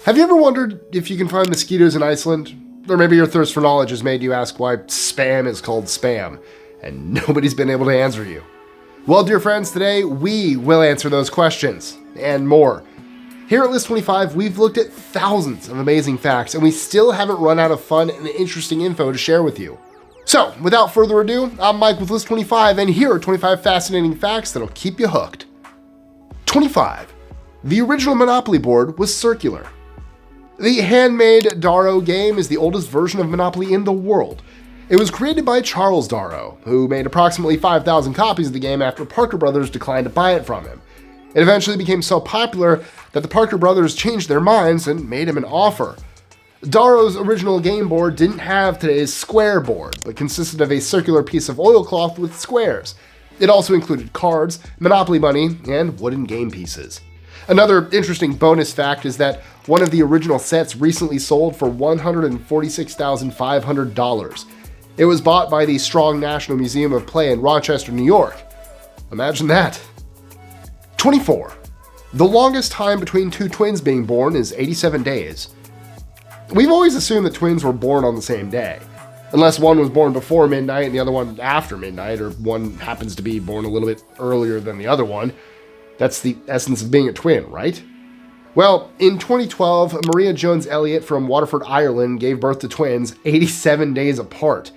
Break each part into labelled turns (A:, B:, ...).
A: Have you ever wondered if you can find mosquitoes in Iceland? Or maybe your thirst for knowledge has made you ask why spam is called spam, and nobody's been able to answer you. Well, dear friends, today we will answer those questions, and more. Here at List 25, we've looked at thousands of amazing facts, and we still haven't run out of fun and interesting info to share with you. So, without further ado, I'm Mike with List 25, and here are 25 fascinating facts that'll keep you hooked. 25. The original Monopoly board was circular. The handmade Darrow game is the oldest version of Monopoly in the world. It was created by Charles Darrow, who made approximately 5,000 copies of the game after Parker Brothers declined to buy it from him. It eventually became so popular that the Parker Brothers changed their minds and made him an offer. Darrow's original game board didn't have today's square board, but consisted of a circular piece of oilcloth with squares. It also included cards, Monopoly money, and wooden game pieces. Another interesting bonus fact is that one of the original sets recently sold for $146,500. It was bought by the Strong National Museum of Play in Rochester, New York. Imagine that. 24. The longest time between two twins being born is 87 days. We've always assumed that twins were born on the same day, unless one was born before midnight and the other one after midnight, or one happens to be born a little bit earlier than the other one. That's the essence of being a twin, right? Well, in 2012, Maria Jones Elliott from Waterford, Ireland gave birth to twins 87 days apart.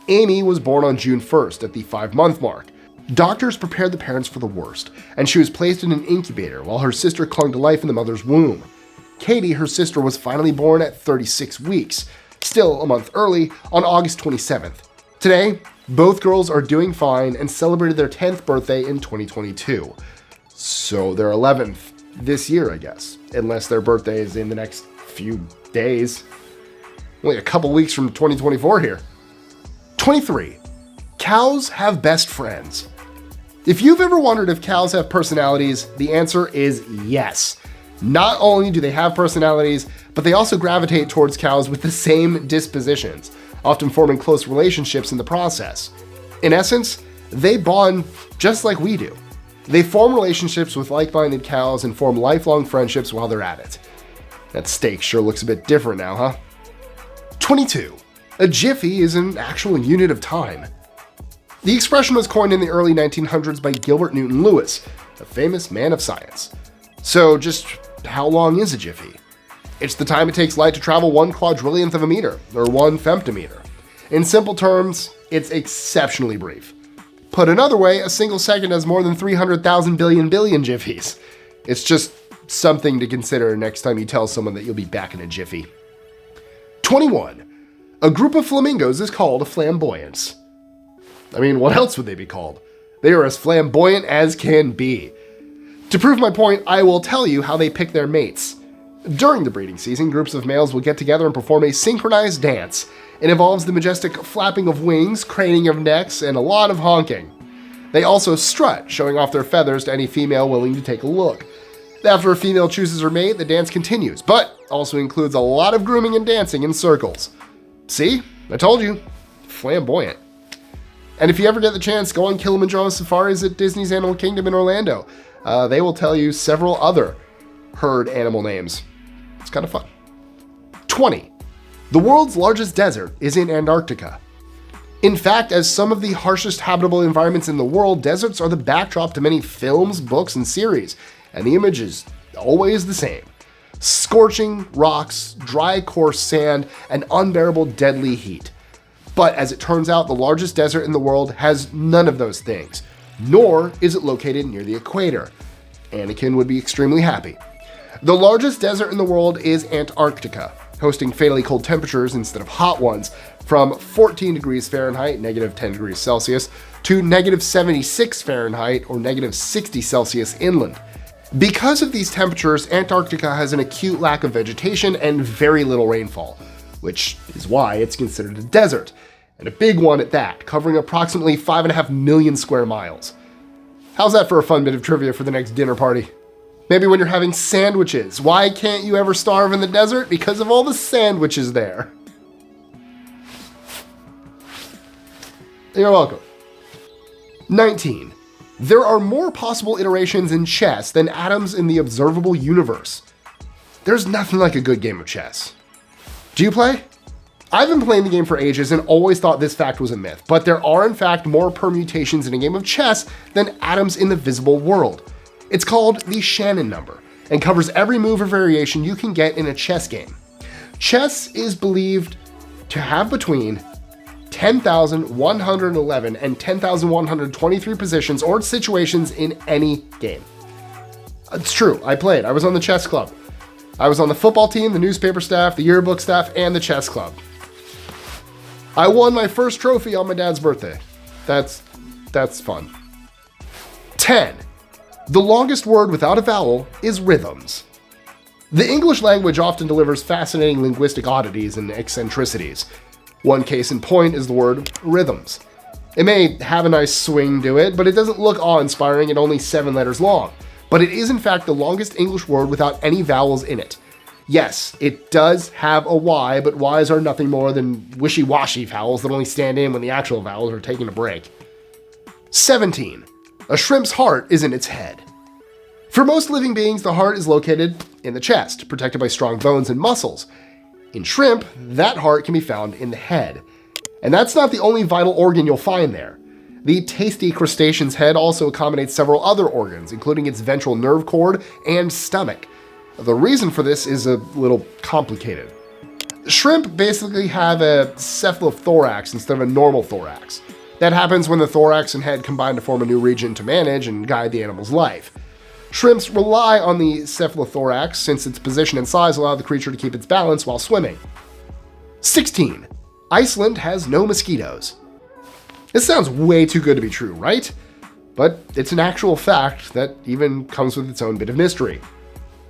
A: Amy was born on June 1st at the 5-month mark. Doctors prepared the parents for the worst, and she was placed in an incubator while her sister clung to life in the mother's womb. Katie, her sister, was finally born at 36 weeks, still a month early, on August 27th. Today, both girls are doing fine and celebrated their 10th birthday in 2022. So their 11th this year, I guess, unless their birthday is in the next few days. Only a couple weeks from 2024 here. 23. Cows have best friends. If you've ever wondered if cows have personalities, the answer is yes. Not only do they have personalities, but they also gravitate towards cows with the same dispositions, often forming close relationships in the process. In essence, they bond just like we do. They form relationships with like-minded cows and form lifelong friendships while they're at it. That steak sure looks a bit different now, huh? 22. A jiffy is an actual unit of time. The expression was coined in the early 1900s by Gilbert Newton Lewis, a famous man of science. So just how long is a jiffy? It's the time it takes light to travel 1/400th of a meter, or 1 femtometer. In simple terms, it's exceptionally brief. Put another way, a single second has more than 300,000 billion jiffies. It's just something to consider next time you tell someone that you'll be back in a jiffy. 21. A group of flamingos is called a flamboyance. I mean, what else would they be called? They are as flamboyant as can be. To prove my point, I will tell you how they pick their mates. During the breeding season, groups of males will get together and perform a synchronized dance. It involves the majestic flapping of wings, craning of necks, and a lot of honking. They also strut, showing off their feathers to any female willing to take a look. After a female chooses her mate, the dance continues, but also includes a lot of grooming and dancing in circles. See? I told you. Flamboyant. And if you ever get the chance, go on Kilimanjaro safaris at Disney's Animal Kingdom in Orlando. They will tell you several other herd animal names. It's kind of fun. 20. The world's largest desert is in Antarctica. In fact, as some of the harshest habitable environments in the world, deserts are the backdrop to many films, books, and series, and the image is always the same. Scorching rocks, dry coarse sand, and unbearable deadly heat. But as it turns out, the largest desert in the world has none of those things, nor is it located near the equator. Anakin would be extremely happy. The largest desert in the world is Antarctica, hosting fatally cold temperatures instead of hot ones, from 14 degrees Fahrenheit, negative 10 degrees Celsius, to negative 76 Fahrenheit, or negative 60 Celsius inland. Because of these temperatures, Antarctica has an acute lack of vegetation and very little rainfall, which is why it's considered a desert, and a big one at that, covering approximately 5.5 million square miles. How's that for a fun bit of trivia for the next dinner party? Maybe when you're having sandwiches. Why can't you ever starve in the desert? Because of all the sandwiches there. You're welcome. 19. There are more possible iterations in chess than atoms in the observable universe. There's nothing like a good game of chess. Do you play? I've been playing the game for ages and always thought this fact was a myth, but there are in fact more permutations in a game of chess than atoms in the visible world. It's called the Shannon number and covers every move or variation you can get in a chess game. Chess is believed to have between 10,111 and 10,123 positions or situations in any game. It's true, I played. I was on the chess club. I was on the football team, the newspaper staff, the yearbook staff, and the chess club. I won my first trophy on my dad's birthday. That's fun. 10. The longest word without a vowel is rhythms. The English language often delivers fascinating linguistic oddities and eccentricities. One case in point is the word rhythms. It may have a nice swing to it, but it doesn't look awe-inspiring and only 7 letters long. But it is in fact the longest English word without any vowels in it. Yes, it does have a Y, but Ys are nothing more than wishy-washy vowels that only stand in when the actual vowels are taking a break. 17. A shrimp's heart is in its head. For most living beings, the heart is located in the chest, protected by strong bones and muscles. In shrimp, that heart can be found in the head. And that's not the only vital organ you'll find there. The tasty crustacean's head also accommodates several other organs, including its ventral nerve cord and stomach. The reason for this is a little complicated. Shrimp basically have a cephalothorax instead of a normal thorax. That happens when the thorax and head combine to form a new region to manage and guide the animal's life. Shrimps rely on the cephalothorax since its position and size allow the creature to keep its balance while swimming. 16. Iceland has no mosquitoes. This sounds way too good to be true, right? But it's an actual fact that even comes with its own bit of mystery.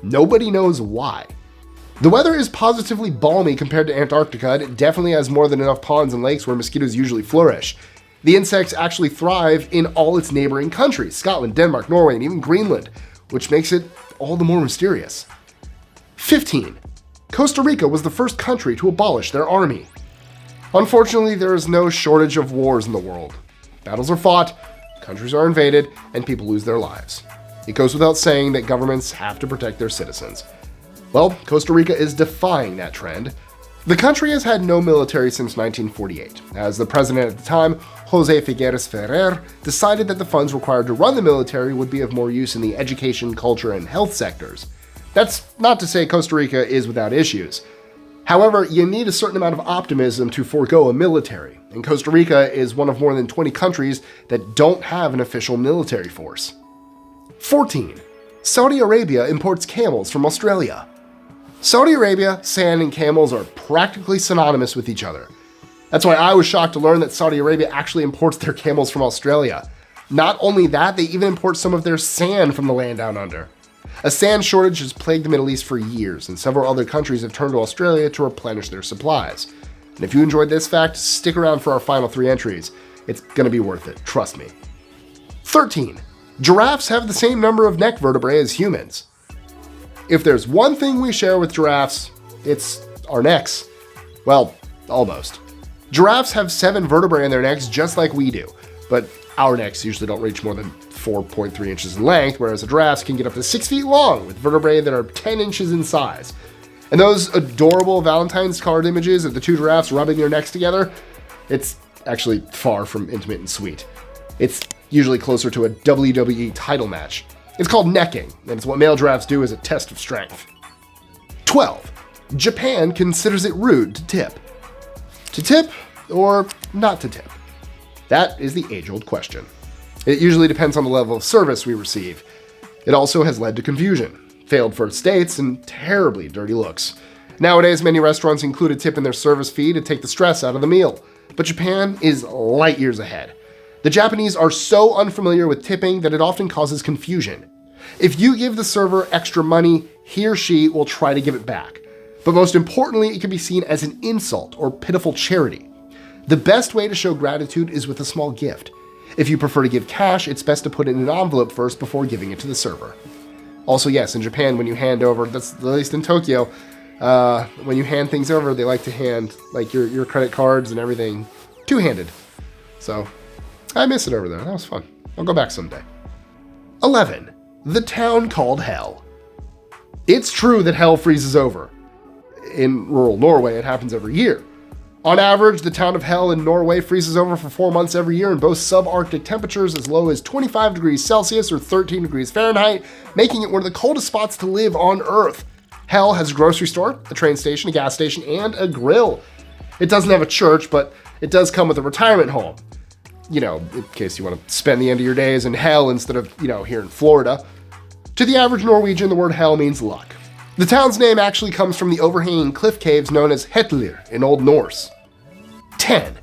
A: Nobody knows why. The weather is positively balmy compared to Antarctica, and it definitely has more than enough ponds and lakes where mosquitoes usually flourish. The insects actually thrive in all its neighboring countries, Scotland, Denmark, Norway, and even Greenland, which makes it all the more mysterious. 15. Costa Rica was the first country to abolish their army. Unfortunately, there is no shortage of wars in the world. Battles are fought, countries are invaded, and people lose their lives. It goes without saying that governments have to protect their citizens. Well, Costa Rica is defying that trend. The country has had no military since 1948, as the president at the time, José Figueres Ferrer, decided that the funds required to run the military would be of more use in the education, culture, and health sectors. That's not to say Costa Rica is without issues. However, you need a certain amount of optimism to forego a military, and Costa Rica is one of more than 20 countries that don't have an official military force. 14. Saudi Arabia imports camels from Australia. Saudi Arabia, sand, and camels are practically synonymous with each other. That's why I was shocked to learn that Saudi Arabia actually imports their camels from Australia. Not only that, they even import some of their sand from the land down under. A sand shortage has plagued the Middle East for years, and several other countries have turned to Australia to replenish their supplies. And if you enjoyed this fact, stick around for our final 3 entries. It's gonna be worth it, trust me. 13. Giraffes have the same number of neck vertebrae as humans. If there's one thing we share with giraffes, it's our necks. Well, almost. Giraffes have 7 vertebrae in their necks just like we do, but our necks usually don't reach more than 4.3 inches in length, whereas a giraffe's can get up to 6 feet long with vertebrae that are 10 inches in size. And those adorable Valentine's card images of the 2 giraffes rubbing their necks together, it's actually far from intimate and sweet. It's usually closer to a WWE title match. It's called necking, and it's what male giraffes do as a test of strength. 12. Japan considers it rude to tip. To tip or not to tip? That is the age-old question. It usually depends on the level of service we receive. It also has led to confusion, failed first dates, and terribly dirty looks. Nowadays, many restaurants include a tip in their service fee to take the stress out of the meal, but Japan is light years ahead. The Japanese are so unfamiliar with tipping that it often causes confusion. If you give the server extra money, he or she will try to give it back. But most importantly, it can be seen as an insult or pitiful charity. The best way to show gratitude is with a small gift. If you prefer to give cash, it's best to put it in an envelope first before giving it to the server. Also, yes, in Japan, when you hand over, that's at least in Tokyo, when you hand things over, they like to hand like your credit cards and everything two-handed. So I miss it over there. That was fun. I'll go back someday. 11. The town called Hell. It's true that hell freezes over. In rural Norway, it happens every year. On average, the town of Hell in Norway freezes over for 4 months every year and boasts subarctic temperatures as low as 25 degrees Celsius or 13 degrees Fahrenheit, making it one of the coldest spots to live on Earth. Hell has a grocery store, a train station, a gas station, and a grill. It doesn't have a church, but it does come with a retirement home. You know, in case you want to spend the end of your days in hell instead of, here in Florida. To the average Norwegian, the word hell means luck. The town's name actually comes from the overhanging cliff caves known as Hellir in Old Norse. 10.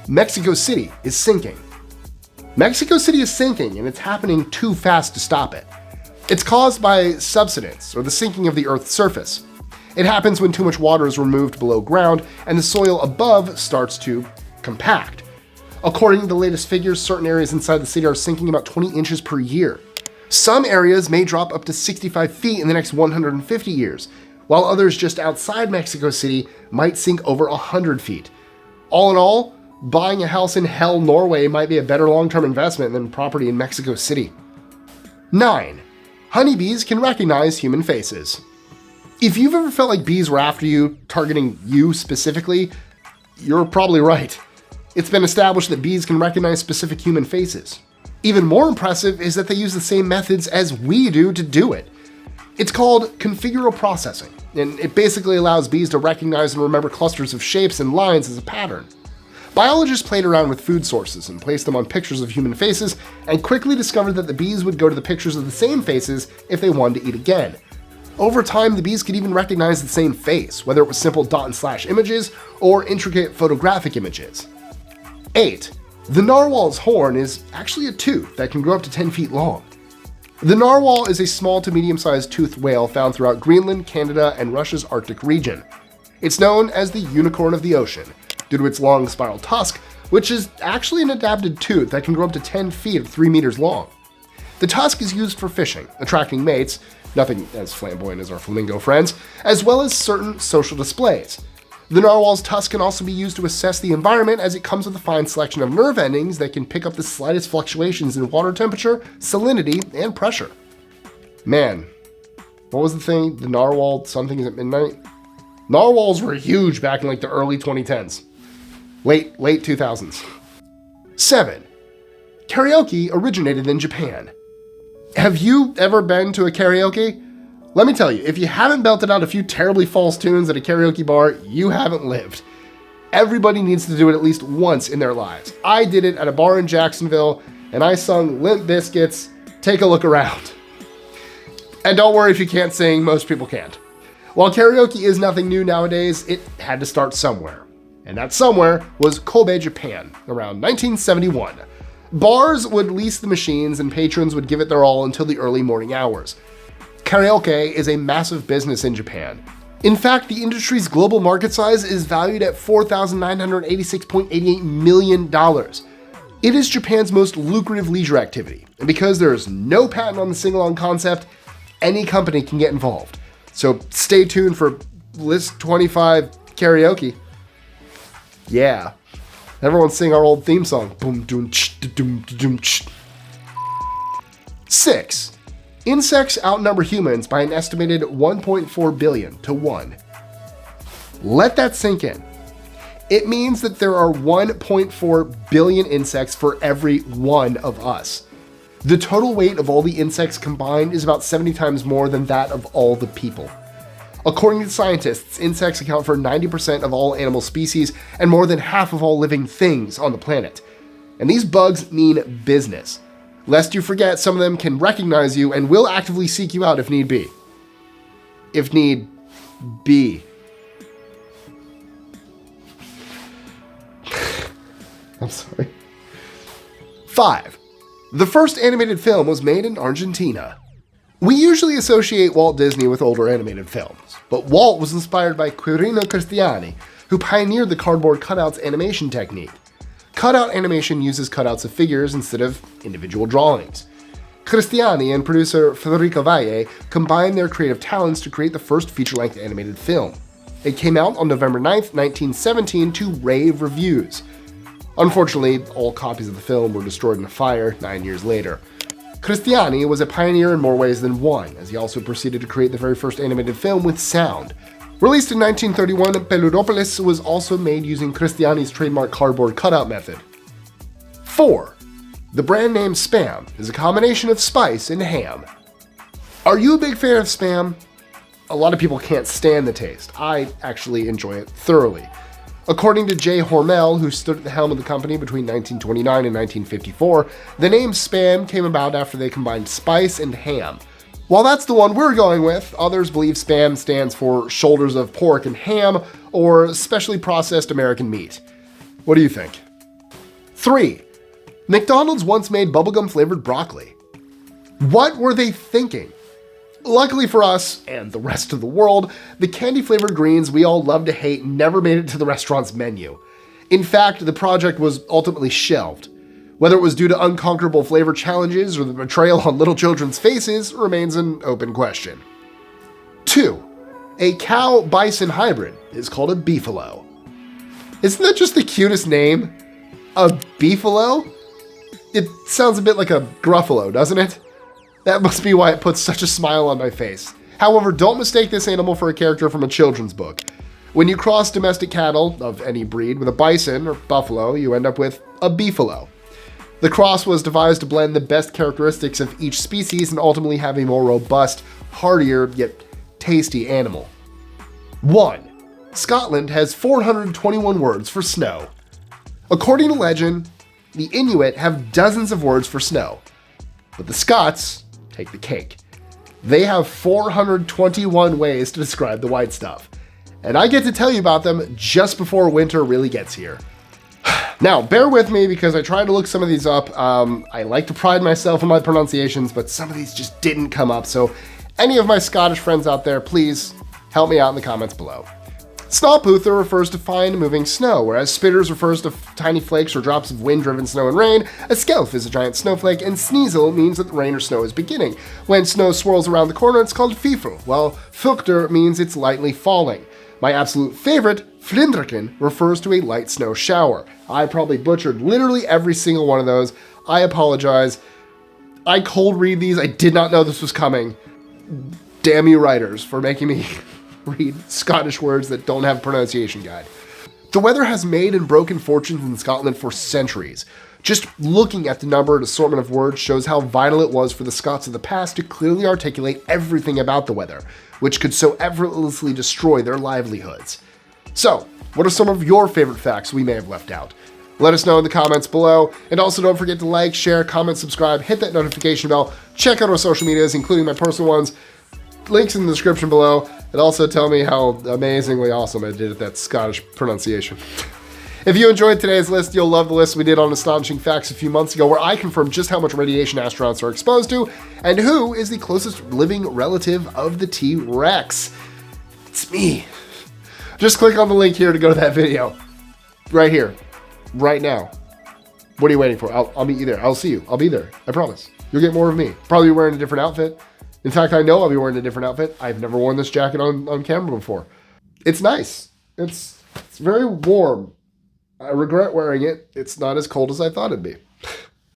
A: Mexico City is sinking. Mexico City is sinking, and it's happening too fast to stop it. It's caused by subsidence, or the sinking of the Earth's surface. It happens when too much water is removed below ground, and the soil above starts to compact. According to the latest figures, certain areas inside the city are sinking about 20 inches per year. Some areas may drop up to 65 feet in the next 150 years, while others just outside Mexico City might sink over 100 feet. All in all, buying a house in Hell, Norway might be a better long-term investment than property in Mexico City. 9. Honeybees can recognize human faces. If you've ever felt like bees were after you, targeting you specifically, you're probably right. It's been established that bees can recognize specific human faces. Even more impressive is that they use the same methods as we do to do it. It's called configural processing, and it basically allows bees to recognize and remember clusters of shapes and lines as a pattern. Biologists played around with food sources and placed them on pictures of human faces, and quickly discovered that the bees would go to the pictures of the same faces if they wanted to eat again. Over time, the bees could even recognize the same face, whether it was simple dot and slash images or intricate photographic images. 8. The narwhal's horn is actually a tooth that can grow up to 10 feet long. The narwhal is a small to medium-sized toothed whale found throughout Greenland, Canada, and Russia's Arctic region. It's known as the unicorn of the ocean, due to its long spiral tusk, which is actually an adapted tooth that can grow up to 10 feet or 3 meters long. The tusk is used for fishing, attracting mates, nothing as flamboyant as our flamingo friends, as well as certain social displays. The narwhal's tusk can also be used to assess the environment as it comes with a fine selection of nerve endings that can pick up the slightest fluctuations in water temperature, salinity, and pressure. Man, what was the thing? The narwhal something is at midnight? Narwhals were huge back in like the early 2010s. Late 2000s. 7. Karaoke originated in Japan. Have you ever been to a karaoke? Let me tell you, if you haven't belted out a few terribly false tunes at a karaoke bar, you haven't lived. Everybody needs to do it at least once in their lives. I did it at a bar in Jacksonville, and I sung Limp Bizkit's Take a Look Around. And don't worry if you can't sing, most people can't. While karaoke is nothing new nowadays, it had to start somewhere. And that somewhere was Kobe, Japan, around 1971. Bars would lease the machines and patrons would give it their all until the early morning hours. Karaoke is a massive business in Japan. In fact, the industry's global market size is valued at $4,986.88 million. It is Japan's most lucrative leisure activity, and because there is no patent on the sing-along concept, any company can get involved. So stay tuned for List 25 Karaoke. Yeah. Everyone sing our old theme song. Boom, doom, ch, doom, doom, ch. 6. Insects outnumber humans by an estimated 1.4 billion to 1. Let that sink in. It means that there are 1.4 billion insects for every one of us. The total weight of all the insects combined is about 70 times more than that of all the people. According to scientists, insects account for 90% of all animal species and more than half of all living things on the planet. And these bugs mean business. Lest you forget, some of them can recognize you and will actively seek you out if need be. If need be. I'm sorry. 5. The first animated film was made in Argentina. We usually associate Walt Disney with older animated films, but Walt was inspired by Quirino Cristiani, who pioneered the cardboard cutouts animation technique. Cutout animation uses cutouts of figures instead of individual drawings. Cristiani and producer Federico Valle combined their creative talents to create the first feature-length animated film. It came out on November 9th, 1917 to rave reviews. Unfortunately, all copies of the film were destroyed in a fire 9 years later. Cristiani was a pioneer in more ways than one, as he also proceeded to create the very first animated film with sound. Released in 1931, Peludopolis was also made using Cristiani's trademark cardboard cutout method. 4. The brand name Spam is a combination of spice and ham. Are you a big fan of Spam? A lot of people can't stand the taste. I actually enjoy it thoroughly. According to Jay Hormel, who stood at the helm of the company between 1929 and 1954, the name Spam came about after they combined spice and ham. While that's the one we're going with, others believe Spam stands for shoulders of pork and ham, or specially processed American meat. What do you think? 3. McDonald's once made bubblegum-flavored broccoli. What were they thinking? Luckily for us, and the rest of the world, the candy-flavored greens we all love to hate never made it to the restaurant's menu. In fact, the project was ultimately shelved. Whether it was due to unconquerable flavor challenges or the betrayal on little children's faces remains an open question. 2. A Cow-Bison hybrid is called a Beefalo. Isn't that just the cutest name? A Beefalo? It sounds a bit like a Gruffalo, doesn't it? That must be why it puts such a smile on my face. However, don't mistake this animal for a character from a children's book. When you cross domestic cattle of any breed with a bison or buffalo, you end up with a beefalo. The cross was devised to blend the best characteristics of each species and ultimately have a more robust, hardier, yet tasty animal. 1. Scotland has 421 words for snow. According to legend, the Inuit have dozens of words for snow, but the Scots take the cake. They have 421 ways to describe the white stuff, and I get to tell you about them just before winter really gets here. Now, bear with me because I tried to look some of these up. I like to pride myself on my pronunciations, but some of these just didn't come up, so any of my Scottish friends out there, please help me out in the comments below. Snawpoother refers to fine moving snow, whereas Spitters refers to tiny flakes or drops of wind-driven snow and rain. A Skelf is a giant snowflake, and Sneasel means that the rain or snow is beginning. When snow swirls around the corner, it's called Fifel, while Fukter means it's lightly falling. My absolute favorite, Flindriken, refers to a light snow shower. I probably butchered literally every single one of those. I apologize. I cold read these. I did not know this was coming. Damn you writers for making me read Scottish words that don't have a pronunciation guide. The weather has made and broken fortunes in Scotland for centuries. Just looking at the number and assortment of words shows how vital it was for the Scots of the past to clearly articulate everything about the weather, which could so effortlessly destroy their livelihoods. So, what are some of your favorite facts we may have left out? Let us know in the comments below, and also don't forget to like, share, comment, subscribe, hit that notification bell, check out our social medias, including my personal ones, links in the description below, and also tell me how amazingly awesome I did at that Scottish pronunciation. If you enjoyed today's list, you'll love the list we did on Astonishing Facts a few months ago, where I confirmed just how much radiation astronauts are exposed to, and who is the closest living relative of the T-Rex. It's me. Just click on the link here to go to that video. Right here. Right now. What are you waiting for? I'll meet you there. I'll see you. I'll be there. I promise. You'll get more of me. Probably wearing a different outfit. In fact, I know I'll be wearing a different outfit. I've never worn this jacket on camera before. It's nice. It's very warm. I regret wearing it. It's not as cold as I thought it'd be.